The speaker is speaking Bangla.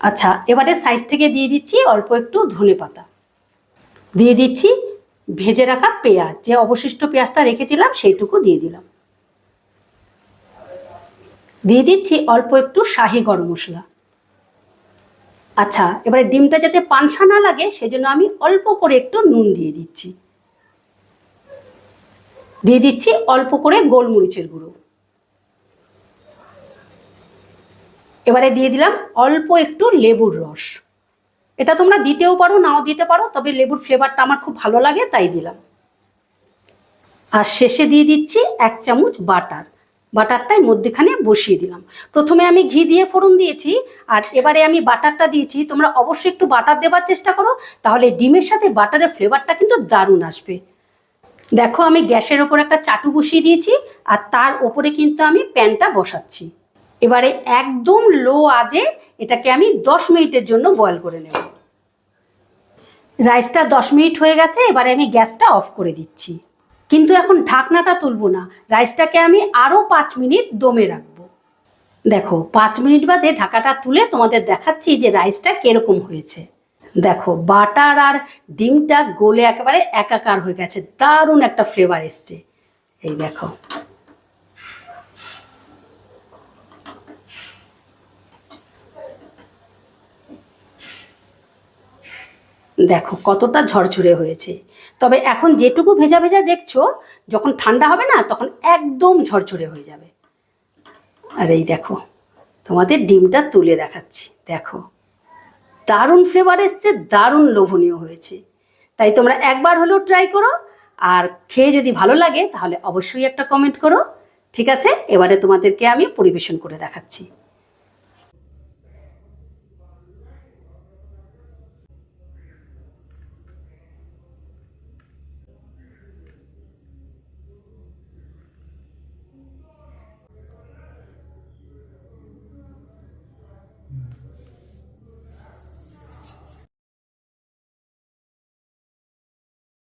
আচ্ছা, এবারে সাইড থেকে দিয়ে দিচ্ছি অল্প একটু ধনেপাতা, দিয়ে দিচ্ছি ভেজে রাখা পেঁয়াজ, যে অবশিষ্ট পেঁয়াজটা রেখেছিলাম সেইটুকু দিয়ে দিলাম, দিয়ে দিচ্ছি অল্প একটু শাহি গরম মশলা। আচ্ছা, এবারে ডিমটা যাতে পানসা না লাগে সেজন্য আমি অল্প করে একটু নুন দিয়ে দিচ্ছি, দিয়ে দিচ্ছি অল্প করে গোলমরিচের গুঁড়ো, এবারে দিয়ে দিলাম অল্প একটু লেবুর রস। এটা তোমরা দিতেও পারো নাও দিতে পারো, তবে লেবুর ফ্লেভারটা আমার খুব ভালো লাগে তাই দিলাম। আর শেষে দিয়ে দিচ্ছি 1 চামচ বাটার, বাটারটাই মধ্যেখানে বসিয়ে দিলাম। প্রথমে আমি ঘি দিয়ে ফোড়ন দিয়েছি, আর এবারে আমি বাটারটা দিয়েছি। তোমরা অবশ্যই একটু বাটার দেওয়ার চেষ্টা করো, তাহলে ডিমের সাথে বাটারের ফ্লেভারটা কিন্তু দারুণ আসবে। দেখো, আমি গ্যাসের ওপর একটা চাটু বসিয়ে দিয়েছি, আর তার ওপরে কিন্তু আমি প্যানটা বসাচ্ছি। এবারে একদম লো আঁচে এটাকে আমি 10 মিনিটের জন্য বয়েল করে নেব। রাইসটা 10 মিনিট হয়ে গেছে, এবারে আমি গ্যাসটা অফ করে দিচ্ছি। কিন্তু এখন ঢাকনাটা তুলব না, রাইসটাকে আমি আরও 5 মিনিট দমে রাখবো। দেখো, 5 মিনিট বাদে ঢাকাটা তুলে তোমাদের দেখাচ্ছি যে রাইসটা কিরকম হয়েছে। দেখো, বাটার আর ডিমটা গলে একেবারে একাকার হয়ে গেছে, দারুণ একটা ফ্লেভার এসছে। এই দেখো, দেখো কতটা ঝরঝরে হয়েছে। তবে এখন যেটুকু ভেজা ভেজা দেখছো, যখন ঠান্ডা হবে না তখন একদম ঝরঝরে হয়ে যাবে। আর এই দেখো, তোমাদের ডিমটা তুলে দেখাচ্ছি। দেখো, দারুণ ফ্লেভার এসছে, দারুণ লোভনীয় হয়েছে। তাই তোমরা একবার হলেও ট্রাই করো, আর খেয়ে যদি ভালো লাগে তাহলে অবশ্যই একটা কমেন্ট করো। ঠিক আছে, এবারে তোমাদেরকে আমি পরিবেশন করে দেখাচ্ছি।